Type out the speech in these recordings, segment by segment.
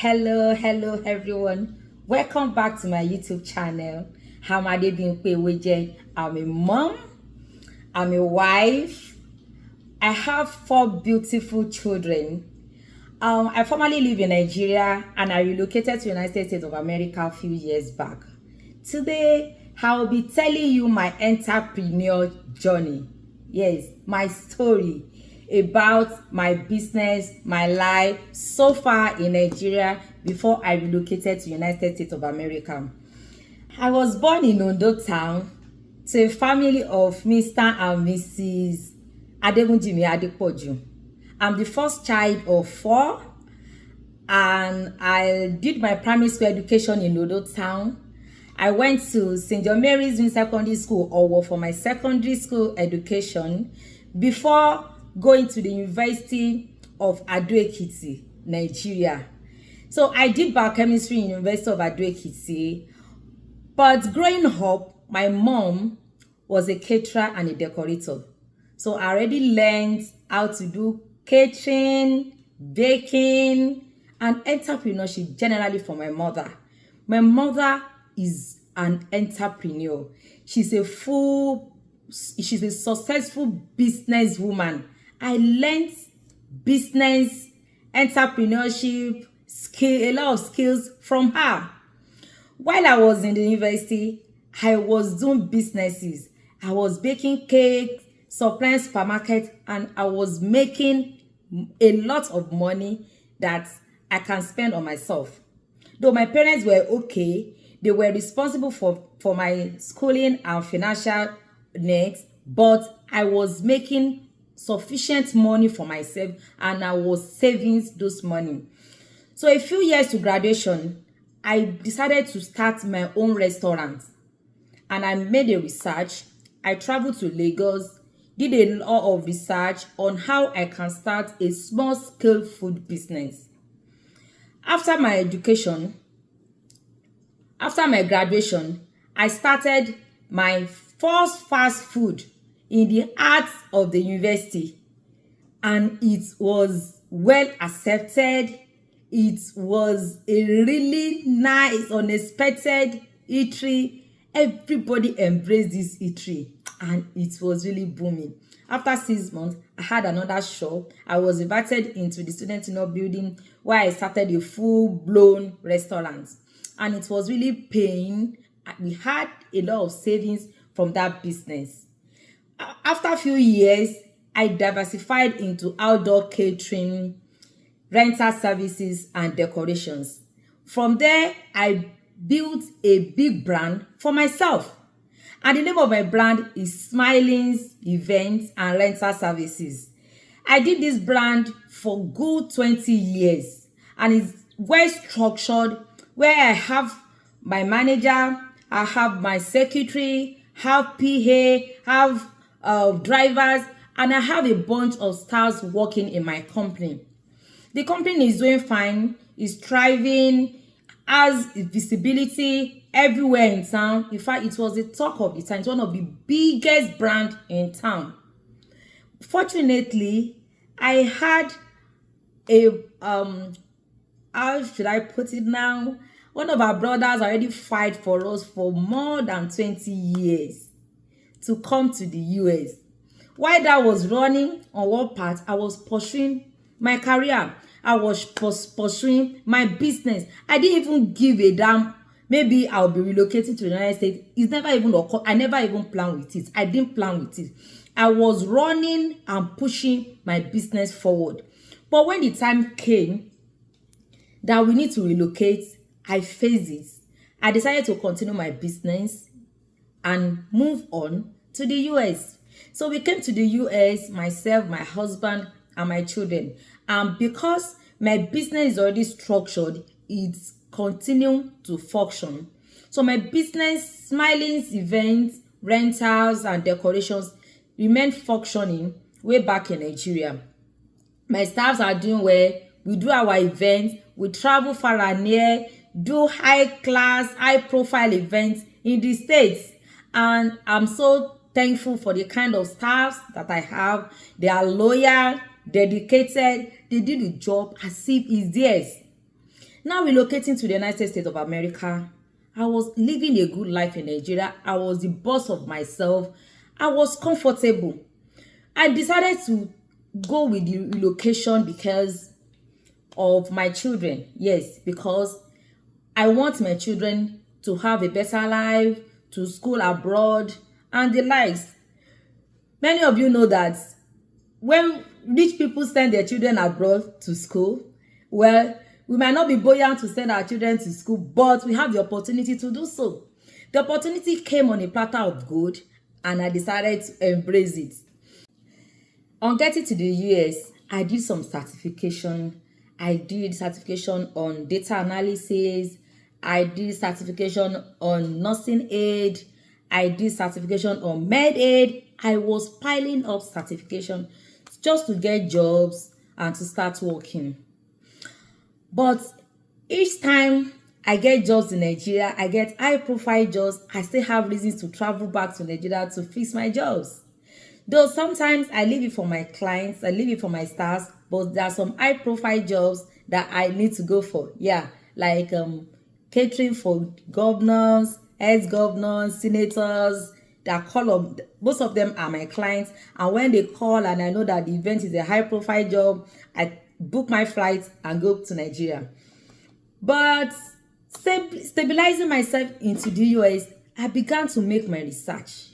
Hello everyone. Welcome back to my YouTube channel. I'm Adebimpe. I'm a mom, I'm a wife. I have 4 beautiful children. I formerly live in Nigeria and I relocated to United States of America a few years back. Today, I will be telling you my entrepreneur journey. Yes, my story about my business, my life so far in Nigeria before I relocated to United States of America. I was born in Ondo town to a family of Mr. and Mrs. Adebunjimi Adepoju. I'm the first child of 4 and I did my primary school education in Ondo town. I went to St. John Mary's Secondary School, Owo, for my secondary school education before going to the University of Ado-Ekiti, Nigeria. So I did biochemistry in University of Ado-Ekiti, but growing up, my mom was a caterer and a decorator. So I already learned how to do catering, baking, and entrepreneurship generally from my mother. My mother is an entrepreneur. She's a successful businesswoman. I learned business, entrepreneurship, a lot of skills from her. While I was in the university, I was doing businesses. I was baking cakes, supplying supermarket, and I was making a lot of money that I can spend on myself. Though my parents were okay, they were responsible for my schooling and financial needs, but I was making sufficient money for myself and I was saving those money. So a few years to graduation, I decided to start my own restaurant and I made a research. I traveled to Lagos, did a lot of research on how I can start a small-scale food business. After my graduation, I started my first fast food in the heart of the university and it was well accepted. It was a really nice, unexpected eatery. Everybody embraced this eatery and it was really booming. After 6 months, I had another shop. I was invited into the student union building where I started a full-blown restaurant. And it was really paying. We had a lot of savings from that business. After a few years, I diversified into outdoor catering, rental services, and decorations. From there, I built a big brand for myself. And the name of my brand is Smiling's Events and Rental Services. I did this brand for good 20 years. And it's well structured, where I have my manager, I have my secretary, have PA, have drivers, and I have a bunch of staffs working in my company. The company is doing fine, is thriving, has visibility everywhere in town. In fact, it was the talk of the town. It's one of the biggest brands in town. Fortunately, I had a how should I put it now? One of our brothers already fight for us for more than 20 years to come to the US. While that was running on one part, I was pursuing my career. I was pursuing my business. I didn't even give a damn. Maybe I'll be relocating to the United States. It's never even occurred. I never even planned with it. I didn't plan with it. I was running and pushing my business forward. But when the time came that we need to relocate, I faced it. I decided to continue my business and move on to the US. So we came to the US, myself, my husband, and my children. And because my business is already structured, it's continuing to function. So my business, Smiling's Events, Rentals, and Decorations remain functioning way back in Nigeria. My staffs are doing well. We do our events. We travel far and near, do high-class, high-profile events in the States. And I'm so thankful for the kind of staffs that I have. They are loyal, dedicated. They do the job as if it's theirs. Now relocating to the United States of America, I was living a good life in Nigeria. I was the boss of myself. I was comfortable. I decided to go with the relocation because of my children. Yes, because I want my children to have a better life, to school abroad, and the likes. Many of you know that when rich people send their children abroad to school, well, we might not be buoyant to send our children to school, but we have the opportunity to do so. The opportunity came on a platter of gold, and I decided to embrace it. On getting to the US, I did some certification. I did certification on data analysis. I did certification on nursing aid. I did certification on med aid. I was piling up certification just to get jobs and to start working. But each time I get jobs in Nigeria, I get high profile jobs, I still have reasons to travel back to Nigeria to fix my jobs. Though sometimes I leave it for my clients, I leave it for my stars, but there are some high profile jobs that I need to go for. Yeah, like catering for governors, ex-governors, senators. That call up, most of them are my clients, and when they call and I know that the event is a high profile job, I book my flight and go to Nigeria. But stabilizing myself into the US, I began to make my research.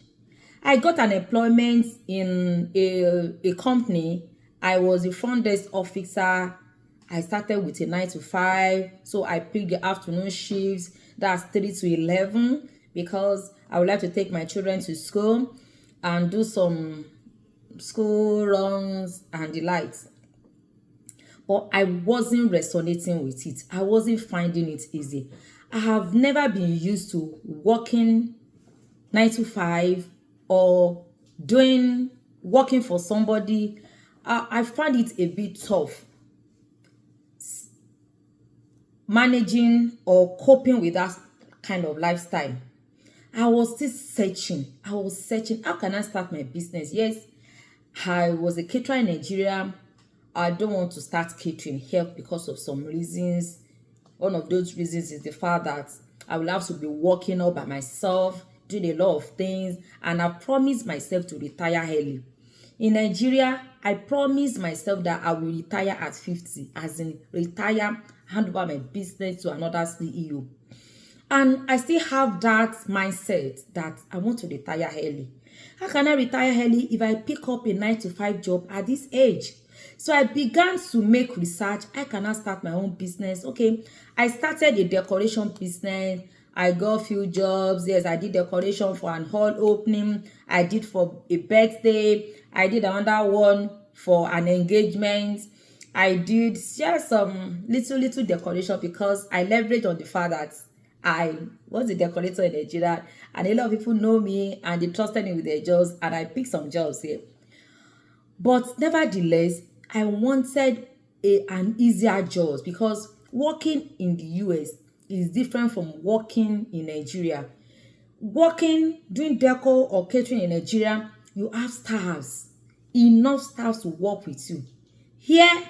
I got an employment in a company. I was a front desk officer. I started with a 9 to 5, so I picked the afternoon shifts. That's 3 to 11 because I would like to take my children to school and do some school runs and the likes. But I wasn't resonating with it. I wasn't finding it easy. I have never been used to working 9 to 5 or working for somebody. I find it a bit tough managing or coping with that kind of lifestyle. I was still searching. How can I start my business? Yes, I was a caterer in Nigeria. I don't want to start catering here because of some reasons. One of those reasons is the fact that I will have to be working all by myself, doing a lot of things, and I promised myself to retire early. In Nigeria, I promised myself that I will retire at 50, as in retire, hand over my business to another CEO. And I still have that mindset that I want to retire early. How can I retire early if I pick up a 9 to 5 job at this age? So I began to make research. I cannot start my own business. Okay, I started a decoration business. I got a few jobs. Yes, I did decoration for an hall opening. I did for a birthday. I did another one for an engagement. I did share some little decoration because I leveraged on the fact that I was a decorator in Nigeria and a lot of people know me and they trusted me with their jobs, and I picked some jobs here. But nevertheless, I wanted an easier job because working in the US is different from working in Nigeria. Working, doing deco or catering in Nigeria, you have staffs, enough staffs to work with you. Here,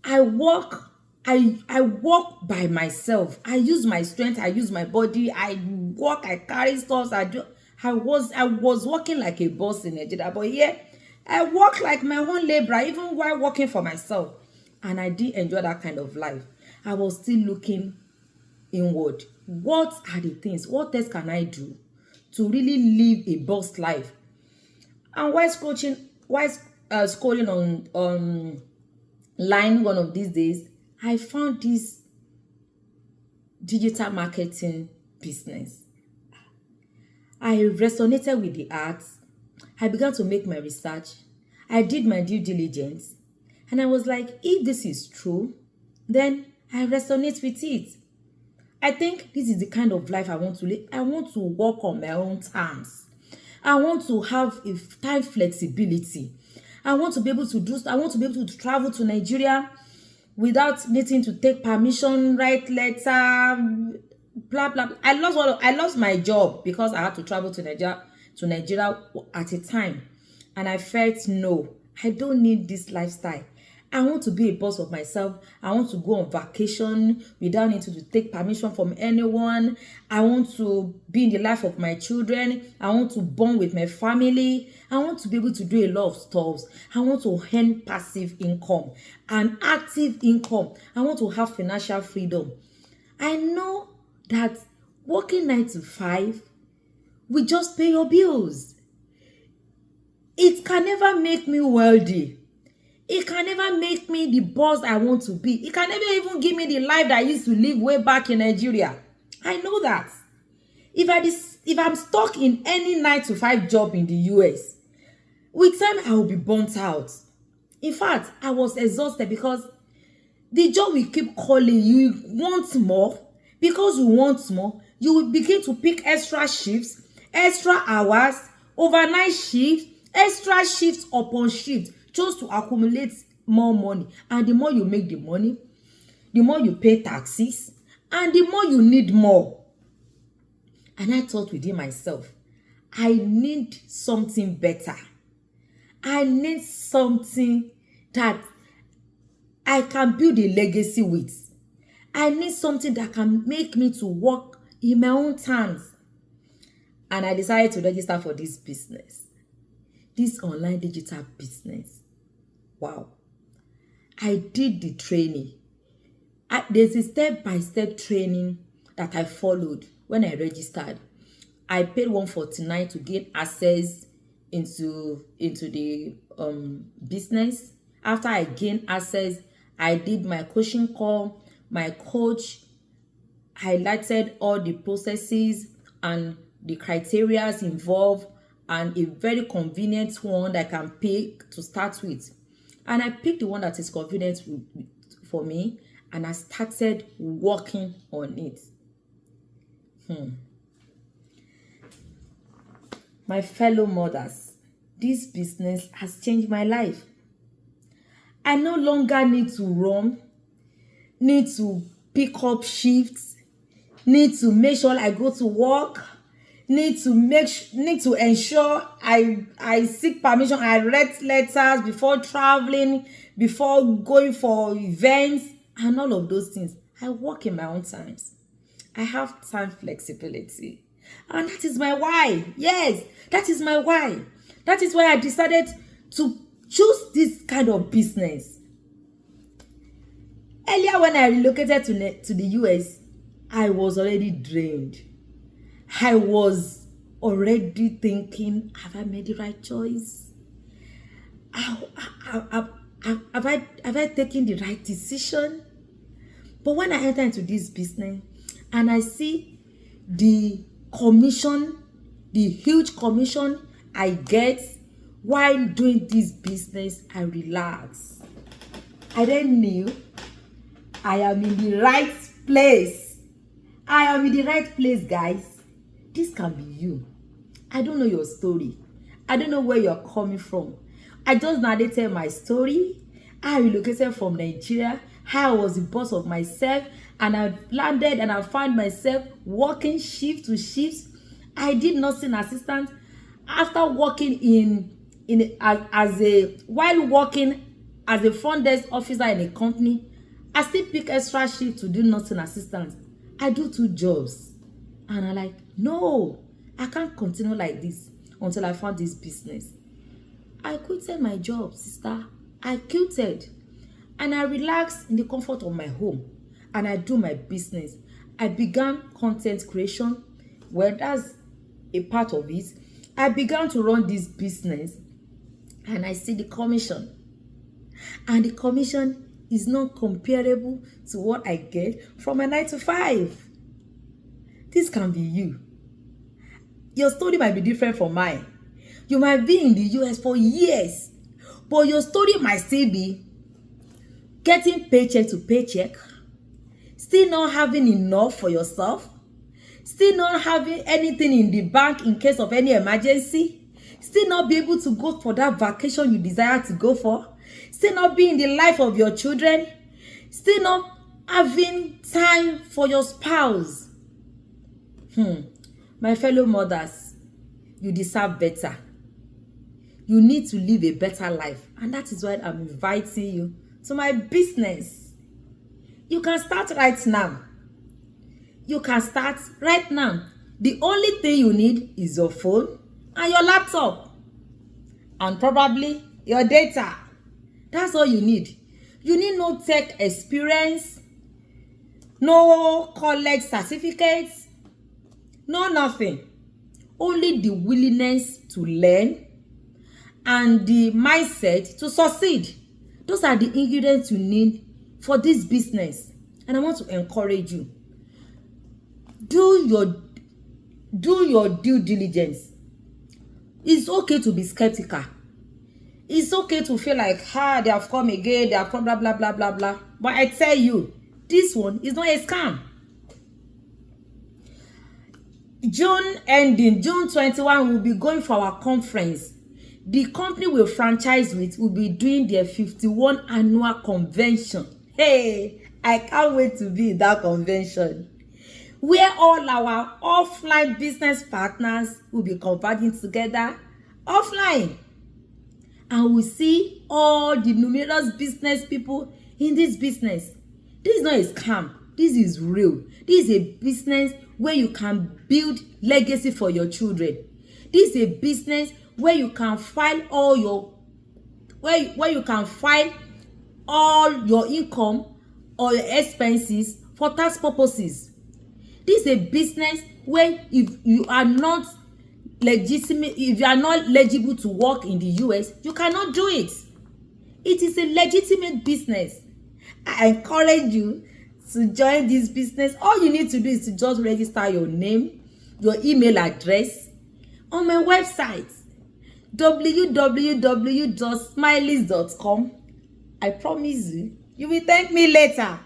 I work by myself. I use my strength, I use my body, I work, I carry stuff, I was working like a boss in Nigeria, but here I work like my own laborer, even while working for myself. And I did enjoy that kind of life. I was still looking inward. What are the things? What else can I do to really live a boss life? And while scrolling on line one of these days, I found this digital marketing business. I resonated with the arts. I began to make my research. I did my due diligence. And I was like, if this is true, then I resonate with it. I think this is the kind of life I want to live. I want to work on my own terms. I want to have a time flexibility. I want to be able to travel to Nigeria without needing to take permission, write letter, blah blah. I lost my job because I had to travel to Nigeria at a time, and I felt no, I don't need this lifestyle. I want to be a boss of myself. I want to go on vacation without needing to take permission from anyone. I want to be in the life of my children. I want to bond with my family. I want to be able to do a lot of stuff. I want to earn passive income and active income. I want to have financial freedom. I know that working 9 to 5 will just pay your bills. It can never make me wealthy. It can never make me the boss I want to be. It can never even give me the life that I used to live way back in Nigeria. I know that. If I'm stuck in any 9 to 5 job in the US, with time I will be burnt out. In fact, I was exhausted because the job will keep calling. You want more. Because you want more, you will begin to pick extra shifts, extra hours, overnight shifts, extra shifts upon shift, just to accumulate more money. And the more you make the money, the more you pay taxes, and the more you need more. And I thought within myself, I need something better. I need something that I can build a legacy with. I need something that can make me to work in my own terms. And I decided to register for this business. This online digital business. Wow. I did the training. There's a step-by-step training that I followed when I registered. I paid $149 to gain access into the business. After I gained access, I did my coaching call. My coach highlighted all the processes and the criteria involved, and a very convenient one that I can pick to start with. And I picked the one that is convenient for me, and I started working on it. My fellow mothers, this business has changed my life. I no longer need to run, need to pick up shifts, need to make sure I go to work, need to ensure I seek permission, I write letters before traveling, before going for events, and all of those things. I work in my own times. I have time flexibility. And that is my why. Yes, that is my why. That is why I decided to choose this kind of business. Earlier, when I relocated to the US, I was already drained. I was already thinking, have I made the right choice? Have I taken the right decision? But when I enter into this business and I see the commission, the huge commission I get while doing this business, I relax. I then knew I am in the right place. I am in the right place, guys. This can be you. I don't know your story. I don't know where you're coming from. I just narrated my story. I relocated from Nigeria. How I was the boss of myself, and I landed and I found myself working shift to shift. I did nursing assistant. After working while working as a front desk officer in a company, I still pick extra shift to do nursing assistant. I do 2 jobs, and I'm like, no, I can't continue like this until I found this business. I quitted my job, sister. I quitted, and I relaxed in the comfort of my home, and I do my business. I began content creation. Well, that's a part of it. I began to run this business, and I see the commission, and the commission is not comparable to what I get from a 9 to 5. This can be you. Your story might be different from mine. You might be in the US for years, but your story might still be getting paycheck to paycheck, still not having enough for yourself, still not having anything in the bank in case of any emergency, still not be able to go for that vacation you desire to go for, still not be in the life of your children, still not having time for your spouse. My fellow mothers, you deserve better. You need to live a better life, and that is why I'm inviting you to my business. You can start right now. You can start right now. The only thing you need is your phone and your laptop and probably your data. That's all you need. You need no tech experience, no college certificates, no nothing. Only the willingness to learn and the mindset to succeed. Those are the ingredients you need for this business. And I want to encourage you. Do your due diligence. It's okay to be skeptical. It's okay to feel like, they have come again, they have come, blah, blah, blah, blah, blah. But I tell you, this one is not a scam. June ending, June 21, we'll be going for our conference. The company we'll franchise with will be doing their 51 annual convention. Hey, I can't wait to be in that convention, where all our offline business partners will be converging together offline. And we see all the numerous business people in this business. This is not a scam. This is real. This is a business where you can build legacy for your children. This is a business where you can file all your where you can file all your income or your expenses for tax purposes. This is a business where if you are not legitimate, if you are not legible to work in the US, you cannot do it. It is a legitimate business. I encourage you to join this business. All you need to do is to just register your name, your email address on my website, www.smileys.com. I promise you will thank me later.